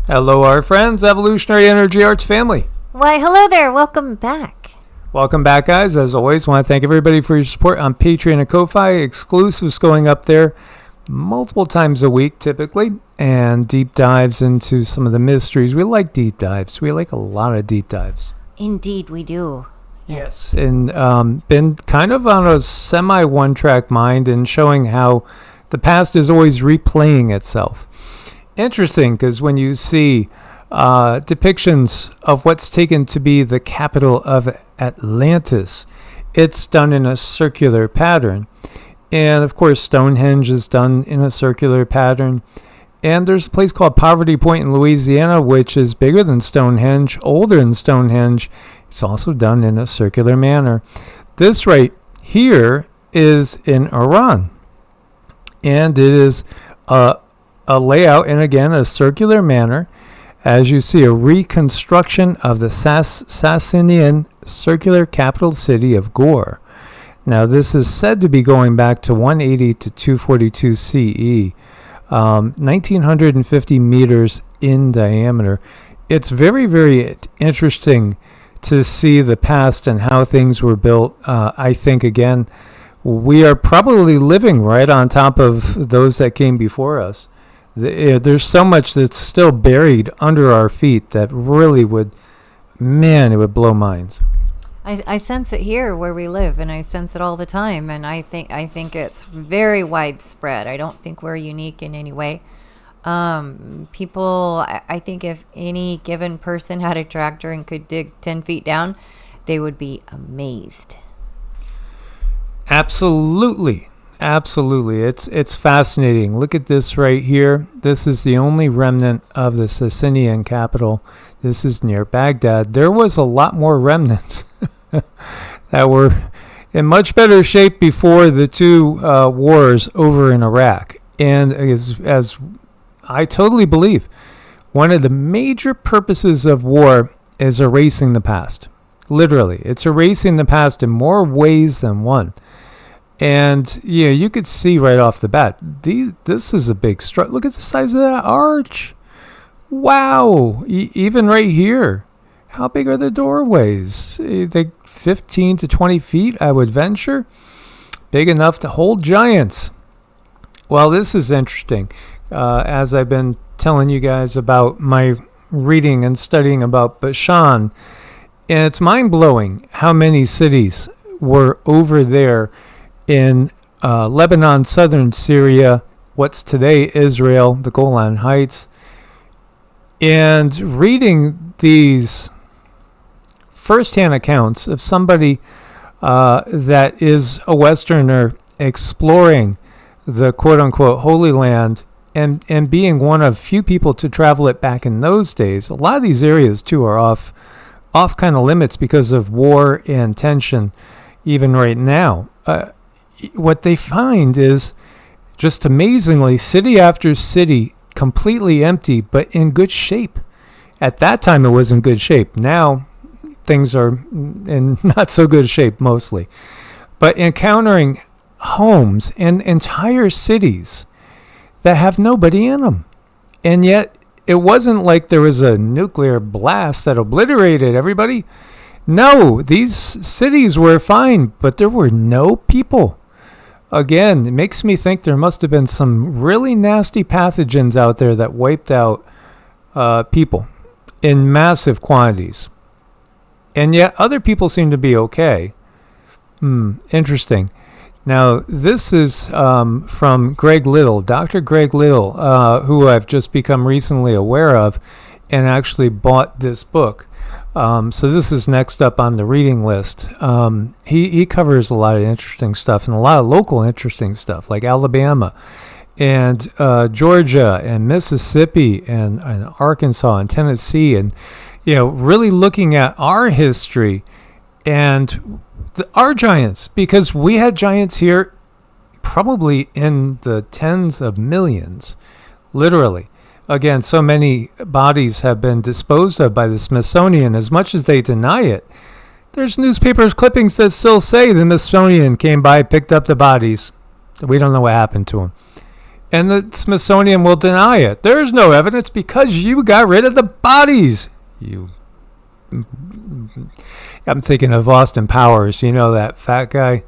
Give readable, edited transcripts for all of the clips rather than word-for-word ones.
Hello, our friends, Evolutionary Energy Arts family. Why, hello there. Welcome back. Welcome back, guys. As always, want to thank everybody for your support on Patreon and Ko-Fi. Exclusives going up there multiple times a week, typically, and deep dives into some of the mysteries. We like deep dives. We like a lot of deep dives. Indeed, we do. Yes, and been kind of on a semi-one-track mind and showing how the past is always replaying itself. Interesting, because when you see depictions of what's taken to be the capital of Atlantis, it's done in a circular pattern. And, of course, Stonehenge is done in a circular pattern. And there's a place called Poverty Point in Louisiana, which is bigger than Stonehenge, older than Stonehenge. It's also done in a circular manner. This right here is in Iran. And it is a layout, and again, a circular manner. As you see, a reconstruction of the Sasanian circular capital city of Gore. Now, this is said to be going back to 180 to 242 CE, 1,950 meters in diameter. It's very, very interesting to see the past and how things were built. I think, again, we are probably living right on top of those that came before us. There's so much that's still buried under our feet that really would, it would blow minds. I sense it here where we live, and I sense it all the time, and I think it's very widespread. I don't think we're unique in any way. People, I think if any given person had a tractor and could dig 10 feet down, they would be amazed. Absolutely. It's fascinating. Look at this right here. This is the only remnant of the Sassanian capital. This is near Baghdad. There was a lot more remnants that were in much better shape before the two wars over in Iraq. And as I totally believe, one of the major purposes of war is erasing the past. Literally, it's erasing the past in more ways than one. And yeah, you could see right off the bat, this is a big struggle. Look at the size of that arch. Wow. Even right here. How big are the doorways? They 15 to 20 feet, I would venture. Big enough to hold giants. Well, this is interesting. As I've been telling you guys about my reading and studying about Bashan, and it's mind-blowing how many cities were over there in Lebanon, southern Syria, what's today Israel, the Golan Heights, and reading these first-hand accounts of somebody that is a Westerner exploring the quote-unquote Holy Land and being one of few people to travel it back in those days. A lot of these areas, too, are off kind of limits because of war and tension, even right now. What they find is just amazingly city after city completely empty but in good shape. At that time it was in good shape. Now things are in not so good shape mostly. But encountering homes and entire cities that have nobody in them. And yet it wasn't like there was a nuclear blast that obliterated everybody. No, these cities were fine, but there were no people. Again, it makes me think there must have been some really nasty pathogens out there that wiped out people in massive quantities. And yet other people seem to be okay. Interesting. Now, this is from Greg Little, Dr. Greg Little, who I've just become recently aware of and actually bought this book. So this is next up on the reading list. He covers a lot of interesting stuff and a lot of local interesting stuff like Alabama and Georgia and Mississippi and Arkansas and Tennessee, and really looking at our history and our giants, because we had giants here probably in the tens of millions, literally. Again, so many bodies have been disposed of by the Smithsonian. As much as they deny it, there's newspapers clippings that still say the Smithsonian came by, picked up the bodies. We don't know what happened to them. And the Smithsonian will deny it. There's no evidence because you got rid of the bodies. I'm thinking of Austin Powers, that fat guy.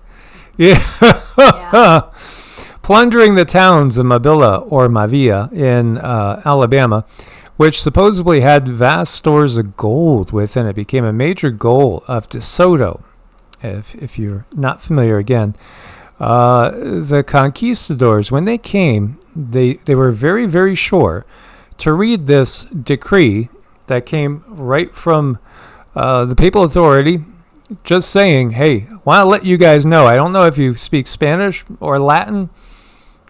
Yeah. Plundering the towns of Mabilla or Mavia in Alabama, which supposedly had vast stores of gold within it, became a major goal of DeSoto. If you're not familiar, again, the conquistadors, when they came, they were very, very sure to read this decree that came right from the papal authority, just saying, hey, I want to let you guys know, I don't know if you speak Spanish or Latin.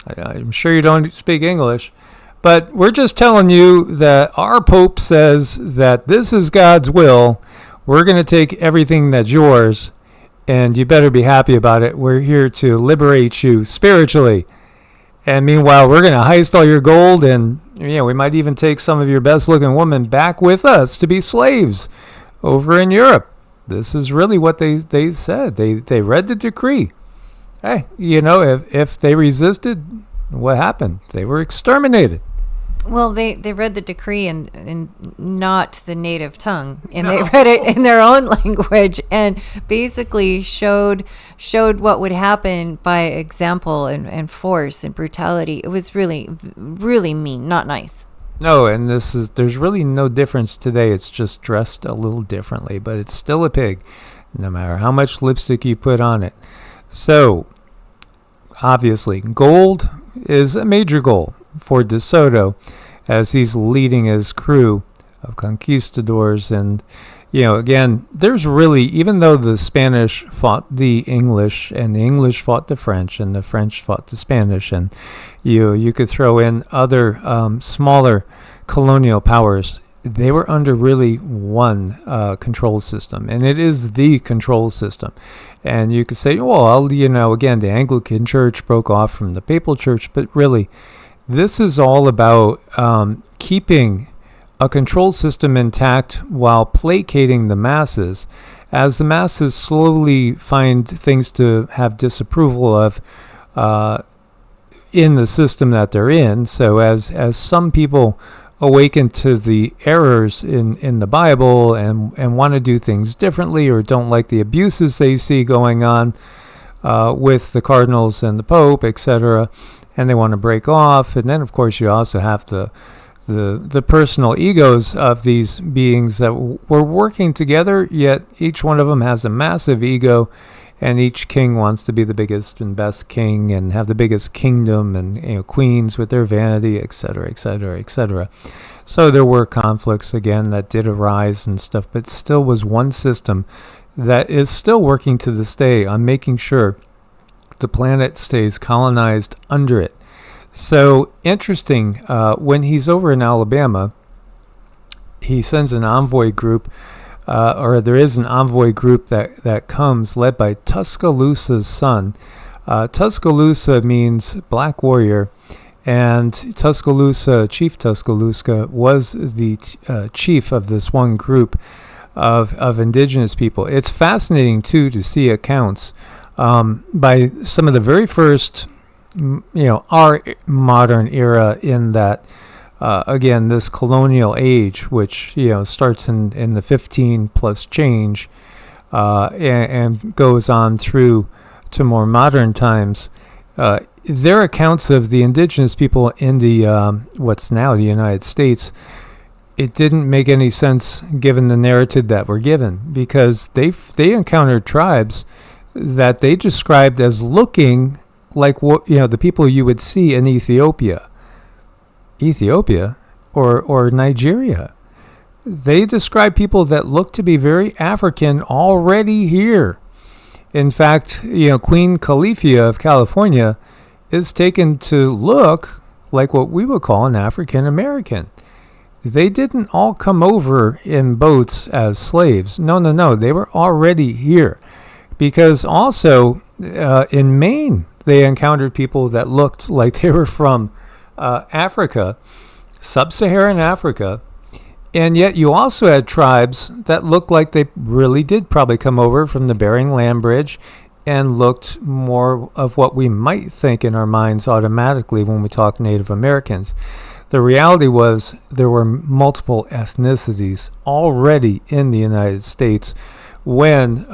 I'm sure you don't speak English. But we're just telling you that our Pope says that this is God's will. We're going to take everything that's yours, and you better be happy about it. We're here to liberate you spiritually. And meanwhile, we're going to heist all your gold, and we might even take some of your best-looking women back with us to be slaves over in Europe. This is really what they said. They read the decree. Hey, if they resisted, what happened? They were exterminated. Well, they read the decree in not the native tongue, and they read it in their own language, and basically showed what would happen by example and force and brutality. It was really, really mean, not nice. No, and there's really no difference today. It's just dressed a little differently, but it's still a pig, no matter how much lipstick you put on it. So, obviously, gold is a major goal for DeSoto as he's leading his crew of conquistadors. And, again, there's really, even though the Spanish fought the English and the English fought the French and the French fought the Spanish, and you could throw in other smaller colonial powers, they were under really one control system, and it is the control system. And you could say, well, again, the Anglican Church broke off from the Papal Church, but really, this is all about keeping a control system intact while placating the masses, as the masses slowly find things to have disapproval of in the system that they're in. So as some people awaken to the errors in the Bible and want to do things differently, or don't like the abuses they see going on with the cardinals and the Pope, etc., and they want to break off. And then, of course, you also have the personal egos of these beings that were working together, yet each one of them has a massive ego, and each king wants to be the biggest and best king and have the biggest kingdom, and queens with their vanity, etc., etc., etc. So there were conflicts again that did arise and stuff, but still was one system that is still working to this day on making sure the planet stays colonized under it. So interesting, when he's over in Alabama, he sends an envoy group, or there is an envoy group that comes led by Tuscaloosa's son. Tuscaloosa means black warrior, and Chief Tuscaloosa was the chief of this one group of indigenous people. It's fascinating too to see accounts by some of the very first, our modern era, in that, again, this colonial age, which, starts in the 15 plus change, and goes on through to more modern times. Their accounts of the indigenous people in the what's now the United States, it didn't make any sense given the narrative that we're given, because they encountered tribes that they described as looking like what the people you would see in Ethiopia or Nigeria. They describe people that look to be very African already here. In fact, Queen Califia of California is taken to look like what we would call an African American. They didn't all come over in boats as slaves. No. They were already here. Because also in Maine, they encountered people that looked like they were from Africa, sub-Saharan Africa. And yet you also had tribes that looked like they really did probably come over from the Bering Land Bridge and looked more of what we might think in our minds automatically when we talk Native Americans. The reality was there were multiple ethnicities already in the United States when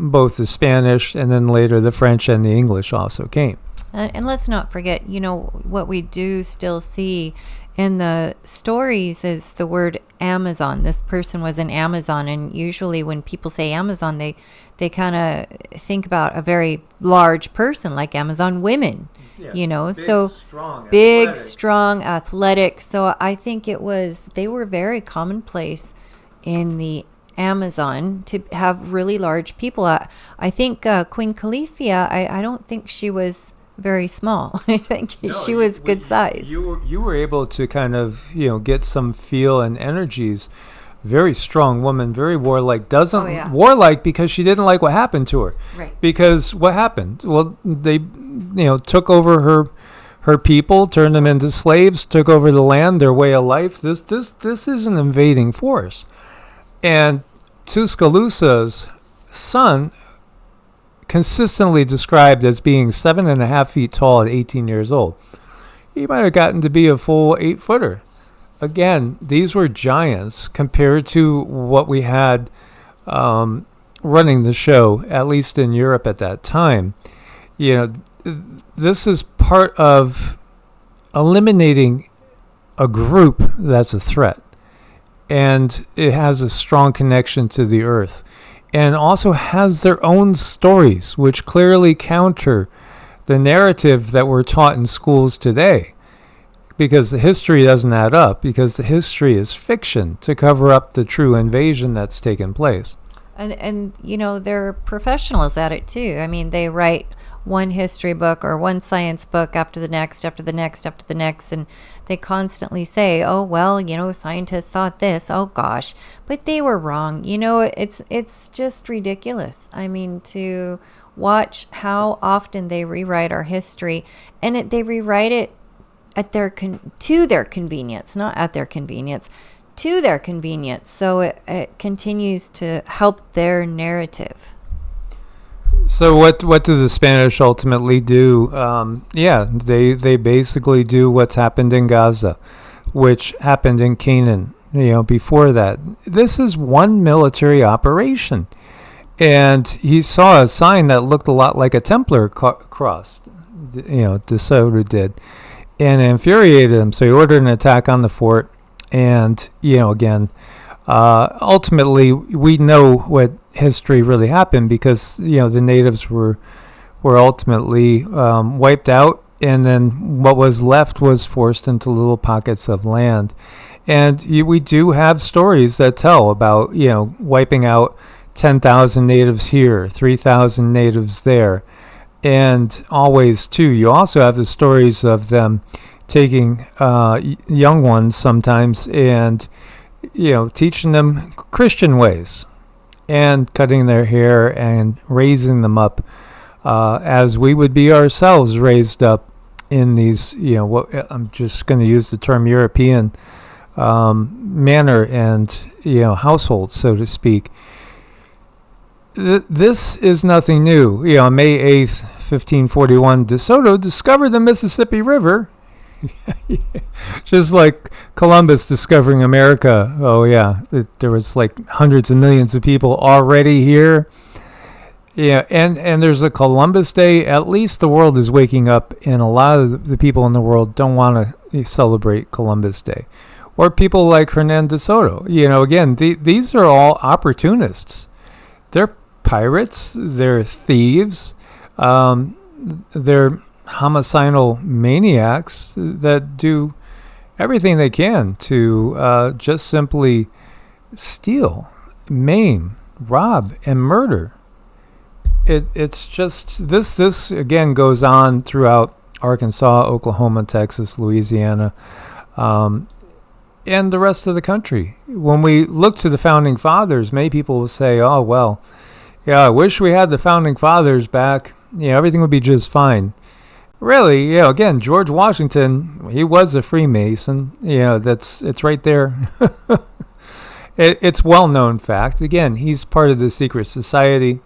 both the Spanish and then later the French and the English also came. And let's not forget, what we do still see in the stories is the word Amazon. This person was an Amazon, and usually when people say Amazon, they kind of think about a very large person like Amazon women, big, so strong, big, athletic. strong, athletic. So I think they were very commonplace in the Amazon to have really large people. I think Queen Califia, I don't think she was very small. I think she was good size. You were able to kind of get some feel and energies. Very strong woman, very warlike. Warlike because she didn't like what happened to her. Right. Because what happened? Well, they took over her people, turned them into slaves, took over the land, their way of life. This is an invading force. And Tuscaloosa's son, consistently described as being 7.5 feet tall at 18 years old. He might have gotten to be a full 8-footer. Again, these were giants compared to what we had running the show, at least in Europe at that time. This is part of eliminating a group that's a threat. And it has a strong connection to the earth. And also has their own stories, which clearly counter the narrative that we're taught in schools today. Because the history doesn't add up, because the history is fiction to cover up the true invasion that's taken place. And they're professionals at it too. I mean, they write one history book or one science book after the next, after the next, after the next, and they constantly say, oh, well, scientists thought this, oh gosh, but they were wrong. It's just ridiculous. I mean, to watch how often they rewrite our history, and they rewrite it at to their convenience, not at their convenience, to their convenience. So it continues to help their narrative. So what does the Spanish ultimately do? They basically do what's happened in Gaza, which happened in Canaan, before that. This is one military operation. And he saw a sign that looked a lot like a Templar cross, De Soto did, and it infuriated him. So he ordered an attack on the fort. And, ultimately, we know what history really happened because, the natives were ultimately wiped out. And then what was left was forced into little pockets of land. And we do have stories that tell about, wiping out 10,000 natives here, 3,000 natives there. And always, too, you also have the stories of them taking young ones sometimes and, teaching them Christian ways and cutting their hair and raising them up as we would be ourselves raised up in these, what I'm just going to use the term European manner and, households, so to speak. This is nothing new. On May 8th, 1541, De Soto discovered the Mississippi River. Just like Columbus discovering America. Oh yeah, there was like hundreds of millions of people already here. Yeah, and there's a Columbus Day. At least the world is waking up, and a lot of the people in the world don't want to celebrate Columbus Day. Or people like Hernan de Soto. Again, these are all opportunists. They're pirates. They're thieves. They're homicidal maniacs that do everything they can to just simply steal, maim, rob, and murder. It's just this again goes on throughout Arkansas, Oklahoma, Texas, Louisiana, and the rest of the country. When we look to the founding fathers, many people will say, oh well, yeah, I wish we had the founding fathers back. Everything would be just fine. Really, again, George Washington, he was a Freemason. It's right there. It's well-known fact. Again, he's part of the secret society.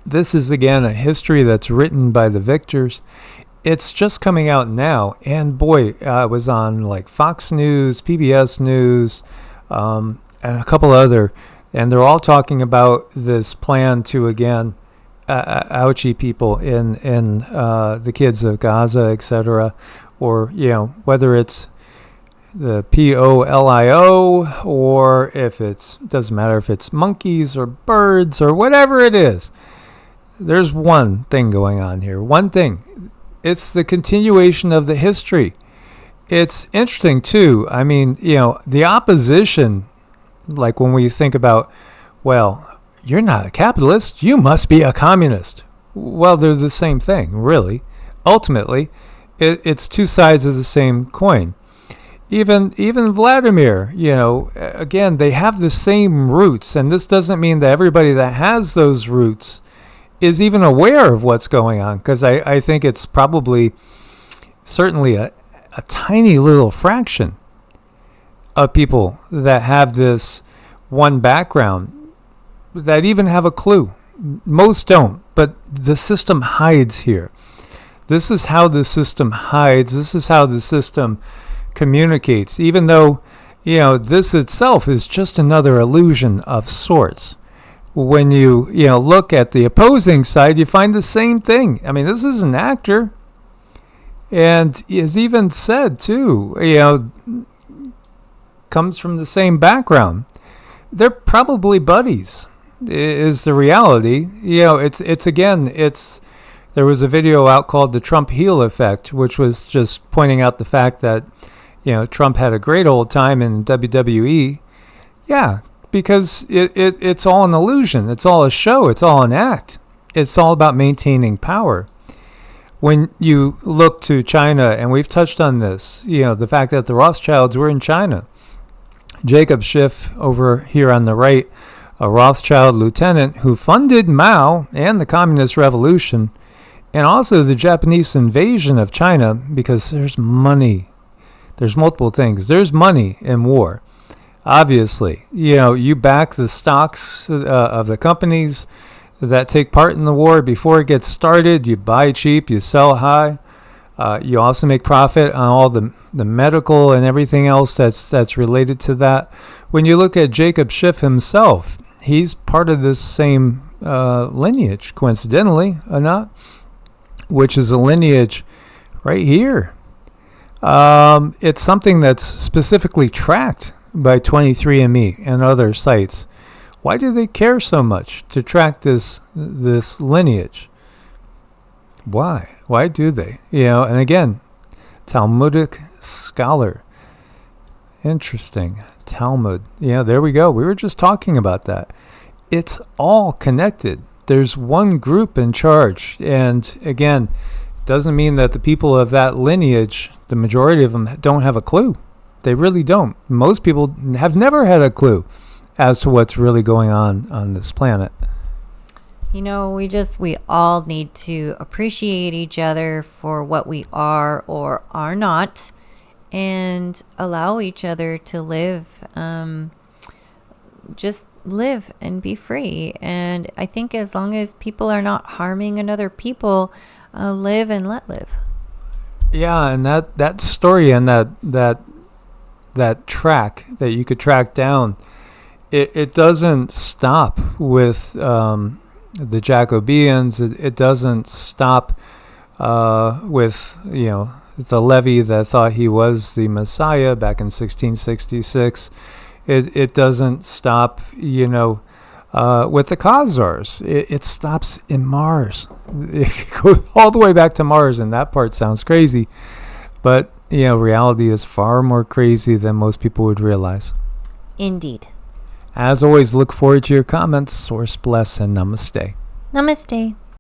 This is, again, a history that's written by the victors. It's just coming out now. And boy, it was on like Fox News, PBS News, and a couple other. And they're all talking about this plan to, again, ouchie people in the kids of Gaza, etc. Or, whether it's the polio, or if doesn't matter if it's monkeys or birds or whatever it is. There's one thing going on here. One thing. It's the continuation of the history. It's interesting, too. I mean, the opposition, like when we think about, well, you're not a capitalist, you must be a communist. Well, they're the same thing, really. Ultimately, it's two sides of the same coin. Even Vladimir, again, they have the same roots, and this doesn't mean that everybody that has those roots is even aware of what's going on, because I think it's probably certainly a tiny little fraction of people that have this one background that even have a clue. Most don't, but the system hides here. This is how the system hides. This is how the system communicates, even though, this itself is just another illusion of sorts. When you look at the opposing side, you find the same thing. I mean, this is an actor, and is even said too, comes from the same background. They're probably buddies, is the reality. There was a video out called The Trump Heel Effect, which was just pointing out the fact that, Trump had a great old time in WWE. Yeah, because it's all an illusion. It's all a show. It's all an act. It's all about maintaining power. When you look to China, and we've touched on this, the fact that the Rothschilds were in China. Jacob Schiff over here on the right, a Rothschild lieutenant who funded Mao and the Communist Revolution, and also the Japanese invasion of China, because there's money. There's multiple things. There's money in war. Obviously, you back the stocks of the companies that take part in the war before it gets started. You buy cheap, you sell high. You also make profit on all the medical and everything else that's related to that. When you look at Jacob Schiff himself, he's part of this same lineage, coincidentally or not, which is a lineage right here. It's something that's specifically tracked by 23andMe and other sites. Why do they care so much to track this lineage? Why? Why do they? And again, Talmudic scholar. Interesting. Talmud. There we go. We were just talking about that. It's all connected. There's one group in charge. And again, doesn't mean that the people of that lineage, the majority of them, don't have a clue. They really don't. Most people have never had a clue as to what's really going on this planet. We all need to appreciate each other for what we are or are not, and allow each other to live, just live and be free. And I think as long as people are not harming another people, live and let live. Yeah, and that story and that track that you could track down, it doesn't stop with the Jacobeans. It doesn't stop with the levy that thought he was the Messiah back in 1666. It doesn't stop with the Khazars. It stops in Mars. It goes all the way back to Mars, and that part sounds crazy, but reality is far more crazy than most people would realize. Indeed. As always, look forward to your comments. Source bless and namaste. Namaste.